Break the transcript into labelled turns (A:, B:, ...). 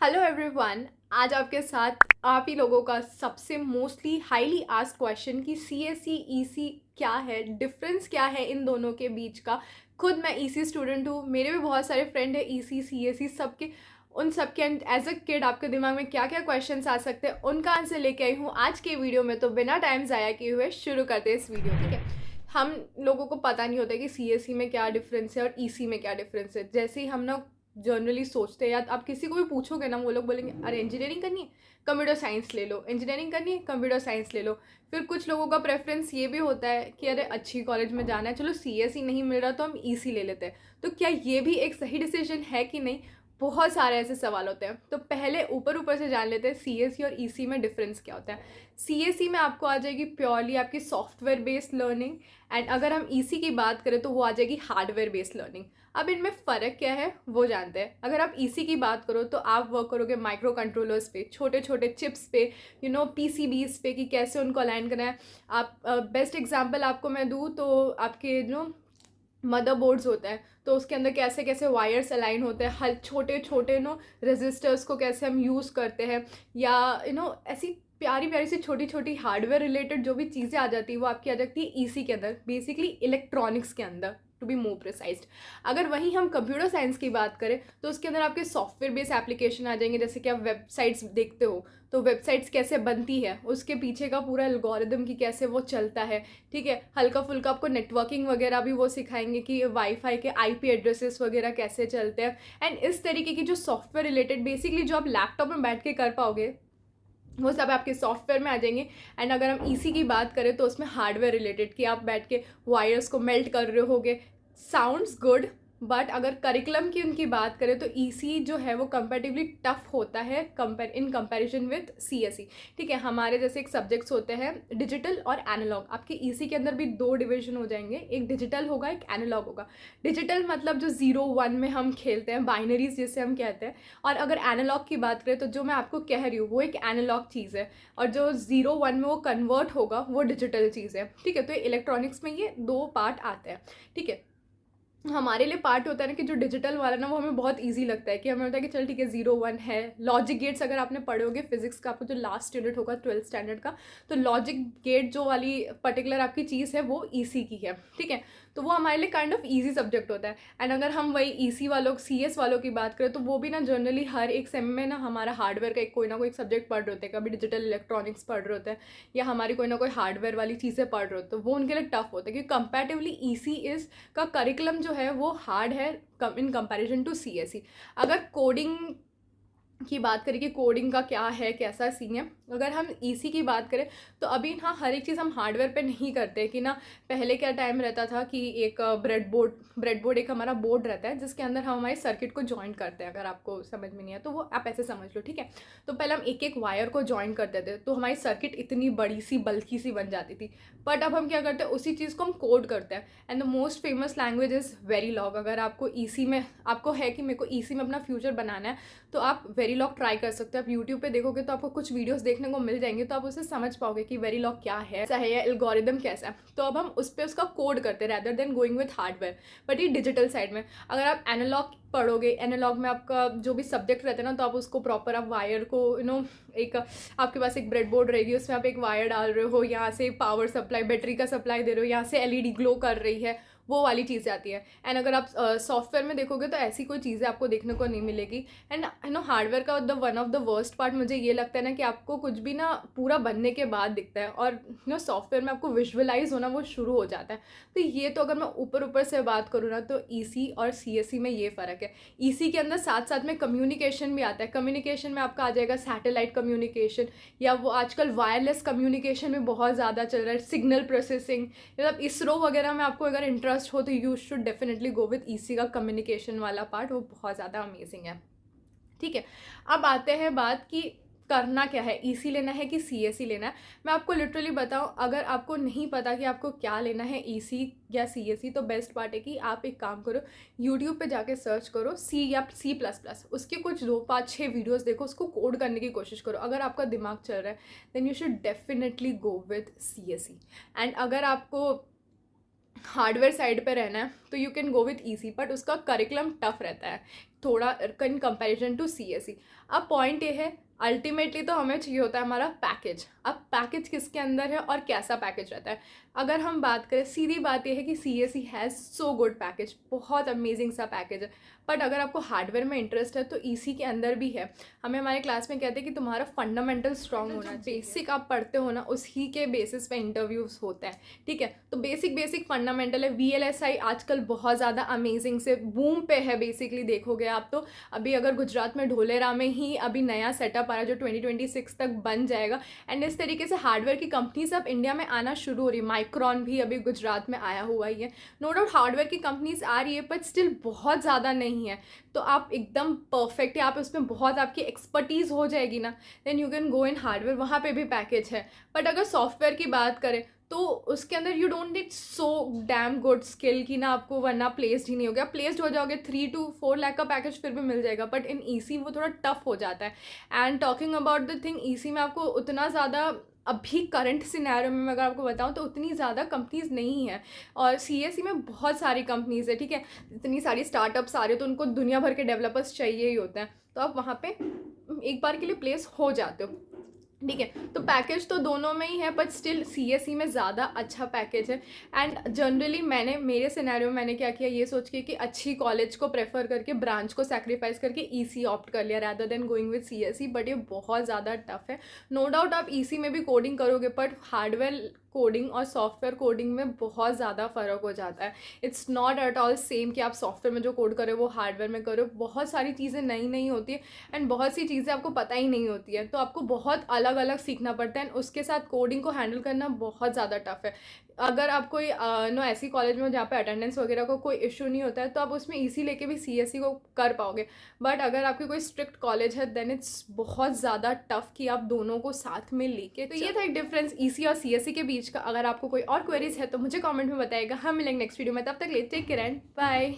A: Hello everyone. आज आपके साथ आप ही लोगों का सबसे मोस्टली हाईली आस्क्ड क्वेश्चन कि सी एस सी ई सी क्या है, डिफरेंस क्या है इन दोनों के बीच का। खुद मैं ई सी स्टूडेंट हूँ, मेरे भी बहुत सारे फ्रेंड हैं ई सी एस सी सबके। उन सबके एज अ किड आपके दिमाग में क्या क्या क्वेश्चंस आ सकते हैं उनका आंसर लेके आई हूँ आज के वीडियो में। तो बिना टाइम ज़ाया किए हुए शुरू करते हैं इस वीडियो, ठीक है। हम लोगों को पता नहीं होता कि सी एस सी में क्या डिफरेंस है और ई सी में क्या डिफरेंस है। जैसे ही हम ना जनरली सोचते हैं, या आप किसी को भी पूछोगे ना, वो लोग बोलेंगे अरे इंजीनियरिंग करनी है कंप्यूटर साइंस ले लो, इंजीनियरिंग करनी है कंप्यूटर साइंस ले लो। फिर कुछ लोगों का प्रेफरेंस ये भी होता है कि अरे अच्छी कॉलेज में जाना है, चलो सी एस सी नहीं मिल रहा तो हम ई सी ले लेते हैं। तो क्या ये भी एक सही डिसीजन है कि नहीं? बहुत सारे ऐसे सवाल होते हैं। तो पहले ऊपर ऊपर से जान लेते हैं सी एस सी और ई सी में डिफरेंस क्या होता है। सी एस सी में आपको आ जाएगी प्योरली आपकी सॉफ्टवेयर बेस्ड लर्निंग, एंड अगर हम ई सी की बात करें तो वो आ जाएगी हार्डवेयर बेस्ड लर्निंग। अब इनमें फ़र्क क्या है वो जानते हैं। अगर आप ई सी की बात करो तो आप वर्क करोगे माइक्रो कंट्रोलर्स पे, छोटे छोटे चिप्स पे, पी सी बीज पे, कि कैसे उनको अलाइन करना है। आप बेस्ट एग्जांपल आपको मैं दूँ तो आपके जो मदरबोर्ड्स होता है तो उसके अंदर कैसे कैसे वायर्स अलाइन होते हैं, हर छोटे छोटे रेजिस्टर्स को कैसे हम यूज़ करते हैं, या ऐसी प्यारी प्यारी सी छोटी छोटी हार्डवेयर रिलेटेड जो भी चीज़ें आ जाती है वो आपकी आ जाती है ईसी के अंदर, बेसिकली इलेक्ट्रॉनिक्स के अंदर, टू बी मोर प्रिसाइज्ड। अगर वहीं हम कंप्यूटर साइंस की बात करें तो उसके अंदर आपके सॉफ्टवेयर बेस्ड एप्लीकेशन आ जाएंगे। जैसे कि आप वेबसाइट्स देखते हो तो वेबसाइट्स कैसे बनती है, उसके पीछे का पूरा एल्गोरिदम की कैसे वो चलता है, ठीक है। हल्का फुल्का आपको नेटवर्किंग वगैरह भी वो सिखाएंगे कि वाईफाई के आईपी एड्रेसेस वगैरह कैसे चलते हैं। एंड इस तरीके की जो सॉफ्टवेयर रिलेटेड बेसिकली जो आप लैपटॉप में बैठ के कर पाओगे वो सब आपके सॉफ्टवेयर में आ जाएंगे। एंड अगर हम ईसी की बात करें तो उसमें हार्डवेयर रिलेटेड कि आप बैठ के वायर्स को मेल्ट कर रहे होगे। साउंड्स गुड, बट अगर करिकुलम की उनकी बात करें तो ईसी जो है वो कंपेरेटिवली टफ होता है इन कंपैरिजन विद सीएसई, ठीक है। हमारे जैसे एक सब्जेक्ट्स होते हैं डिजिटल और एनालॉग, आपके ईसी के अंदर भी दो डिवीजन हो जाएंगे, एक डिजिटल होगा एक एनालॉग होगा। डिजिटल मतलब जो 0 1 में हम खेलते हैं, बाइनरीज जिसे हम कहते हैं। और अगर एनालॉग की बात करें तो जो मैं आपको कह रही हूँ वो एक एनालॉग चीज़ है, और जो 0 1 में वो कन्वर्ट होगा वो डिजिटल चीज़ है, ठीक है। तो इलेक्ट्रॉनिक्स में ये दो पार्ट आते हैं, ठीक है। हमारे लिए पार्ट होता है ना कि जो डिजिटल वाला ना वो हमें बहुत इजी लगता है, कि हमें होता है कि चल ठीक है 0 1 है। लॉजिक गेट्स अगर आपने पढ़े होगे फिजिक्स का, आपको जो लास्ट यूनिट होगा 12th स्टैंडर्ड का, तो लॉजिक गेट जो वाली पर्टिकुलर आपकी चीज़ है वो ईसी की है, ठीक है। तो वो हमारे लिए काइंड ऑफ ईजी सब्जेक्ट होता है। एंड अगर हम वही ईसी वालों सीएस वालों की बात करें तो वो भी ना जनरली हर एक सेम में ना हमारा हार्डवेयर का एक कोई ना कोई सब्जेक्ट पढ़ रहे होते हैं, कभी डिजिटल इलेक्ट्रॉनिक्स पढ़ रहे होते हैं, या हमारी कोई ना कोई हार्डवेयर वाली चीज़ें पढ़ रहे होते हैं। वो उनके लिए टफ होता है क्योंकि कंपैरेटिवली ईसी इज का करिकुलम जो है वो हार्ड है इन कंपैरिजन टू सीएसई। अगर कोडिंग की बात करें कि कोडिंग का क्या है, कैसा सीन है, अगर हम ईसी की बात करें तो अभी हाँ हर एक चीज़ हम हार्डवेयर पे नहीं करते। कि ना पहले क्या टाइम रहता था कि एक ब्रेडबोर्ड एक हमारा बोर्ड रहता है जिसके अंदर हम हमारे सर्किट को ज्वाइन करते हैं। अगर आपको समझ में नहीं है तो वो आप ऐसे समझ लो, ठीक है। तो पहले हम एक एक वायर को ज्वाइन करते थे तो हमारी सर्किट इतनी बड़ी सी बल्कि सी बन जाती थी। बट अब हम क्या करते हैं, उसी चीज़ को हम कोड करते हैं। And the most famous language is Verilog. अगर आपको ईसी में आपको है कि मेरे को ईसी में अपना फ्यूचर बनाना है तो आप वेरीलॉग ट्राई कर सकते हो। आप यूट्यूब पे देखोगे तो आपको कुछ वीडियोस देखने को मिल जाएंगे, तो आप उसे समझ पाओगे कि वेरीलॉग क्या है, ऐसा है, या एल्गोरिदम कैसा है। तो अब हम उस पर उसका कोड करते हैं rather than going with hardware. But ये डिजिटल साइड में अगर आप एनालॉग पढ़ोगे, एनालॉग में आपका जो भी सब्जेक्ट रहता है ना, तो आप उसको प्रॉपर आप वायर को एक आपके पास एक ब्रेडबोर्ड रहेगी, उसमें आप एक वायर डाल रहे हो, यहाँ से पावर सप्लाई बैटरी का सप्लाई दे रहे हो, यहाँ से एलईडी ग्लो कर रही है, वो वाली चीज़ें आती है। एंड अगर आप सॉफ्टवेयर में देखोगे तो ऐसी कोई चीज़ें आपको देखने को नहीं मिलेगी। एंड हार्डवेयर का one of the worst part मुझे ये लगता है ना कि आपको कुछ भी ना पूरा बनने के बाद दिखता है, और सॉफ्टवेयर में आपको विजुअलाइज होना वो शुरू हो जाता है। तो ये तो अगर मैं ऊपर ऊपर से बात करूँ ना तो ईसी और सीएसई में ये फ़र्क है। ईसी के अंदर साथ साथ में कम्युनिकेशन भी आता है। कम्युनिकेशन में आपका आ जाएगा सैटेलाइट कम्युनिकेशन, या वो आजकल वायरलेस कम्युनिकेशन में बहुत ज़्यादा चल रहा है, सिग्नल प्रोसेसिंग। मतलब इसरो वगैरह में आपको अगर इंटरेस्ट हो तो you should definitely go with EC का कम्युनिकेशन वाला पार्ट, वो बहुत ज़्यादा अमेजिंग है, ठीक है। अब आते हैं बात कि करना क्या है, ईसी लेना है कि सीएसई लेना है। मैं आपको लिटरली बताऊं, अगर आपको नहीं पता कि आपको क्या लेना है ईसी या सीएसई, तो बेस्ट पार्ट है कि आप एक काम करो, यूट्यूब पे जाके सर्च करो सी या C++, उसके कुछ 2 5 6 वीडियोस देखो, उसको कोड करने की कोशिश करो। अगर आपका दिमाग चल रहा है then you should definitely go with CSE. And अगर आपको हार्डवेयर साइड पे रहना है तो you can go with EC, but उसका करिकुलम टफ रहता है थोड़ा इन कंपैरिजन टू सीएसई। अब पॉइंट ये है, अल्टीमेटली तो हमें चाहिए होता है हमारा पैकेज। अब पैकेज किसके अंदर है और कैसा पैकेज रहता है। अगर हम बात करें, सीधी बात यह है कि CSE has so good package, बहुत अमेजिंग सा पैकेज है। बट अगर आपको हार्डवेयर में इंटरेस्ट है तो EC के अंदर भी है। हमें हमारे क्लास में कहते हैं कि तुम्हारा फंडामेंटल स्ट्रांग होना चाहिए, बेसिक आप पढ़ते हो ना उसी के बेसिस पे इंटरव्यूज़ होते हैं, ठीक है। तो बेसिक फंडामेंटल है। VLSI आजकल बहुत ज़्यादा अमेजिंग से बूम पे है, बेसिकली देखोगे आप तो। अभी अगर गुजरात में ढोलेरा में ही अभी नया सेटअप आ रहा है जो 2026 तक बन जाएगा। एंड इस तरीके से हार्डवेयर की कंपनीज अब इंडिया में आना शुरू हो रही है। माइक्रॉन भी अभी गुजरात में आया हुआ ही है। नो डाउट हार्डवेयर की कंपनीज आ रही है, बट स्टिल बहुत ज़्यादा नहीं है। तो आप एकदम परफेक्ट है, आप उसमें बहुत आपकी एक्सपर्टीज़ हो जाएगी ना, then you can go in hardware, वहाँ पे भी पैकेज है। बट अगर सॉफ्टवेयर की बात करें तो उसके अंदर you don't need so damn good skill की ना आपको, वरना प्लेस्ड ही नहीं हो गया। प्लेस्ड हो जाओगे 3 to 4 लाख का पैकेज फिर भी मिल जाएगा, बट इन EC वो थोड़ा टफ हो जाता है। And talking about the thing, EC में आपको उतना ज़्यादा अभी करंट सिनेरियो में अगर आपको बताऊं तो उतनी ज़्यादा कंपनीज़ नहीं है। और CSE में बहुत सारी कंपनीज़ है, ठीक है, इतनी सारी स्टार्टअप्स आ रहे हैं तो उनको दुनिया भर के डेवलपर्स चाहिए ही होते हैं। तो आप वहाँ पे एक बार के लिए प्लेस हो जाते हो, ठीक है। तो पैकेज तो दोनों में ही है, बट स्टिल CSE में ज़्यादा अच्छा पैकेज है। एंड जनरली मेरे सिनेरियो में मैंने क्या किया, ये सोच के कि अच्छी कॉलेज को प्रेफर करके, ब्रांच को सेक्रीफाइस करके EC ऑप्ट कर लिया rather than going with CSE। But ये बहुत ज़्यादा टफ है। नो डाउट आप EC में भी कोडिंग करोगे, बट हार्डवेयर कोडिंग और सॉफ्टवेयर कोडिंग में बहुत ज़्यादा फ़र्क हो जाता है। It's not at all same कि आप सॉफ्टवेयर में जो कोड करो वो हार्डवेयर में करो। बहुत सारी चीज़ें नई नई होती है एंड बहुत सी चीज़ें आपको पता ही नहीं होती है, तो आपको बहुत अलग अलग सीखना पड़ता है। उसके साथ कोडिंग को हैंडल करना बहुत ज़्यादा टफ है। अगर आप कोई ऐसी कॉलेज में हो जहाँ पे अटेंडेंस वगैरह को कोई इशू नहीं होता है तो आप उसमें EC लेके भी CSE को कर पाओगे। बट अगर आपकी कोई स्ट्रिक्ट कॉलेज है देन इट्स बहुत ज़्यादा टफ कि आप दोनों को साथ में लेके। तो ये था एक डिफरेंस EC और CSE के बीच का। अगर आपको कोई और क्वेरीज है तो मुझे कमेंट में बताइएगा। हम मिलेंगे नेक्स्ट वीडियो में, तब तक ले टेक केयर एंड बाय।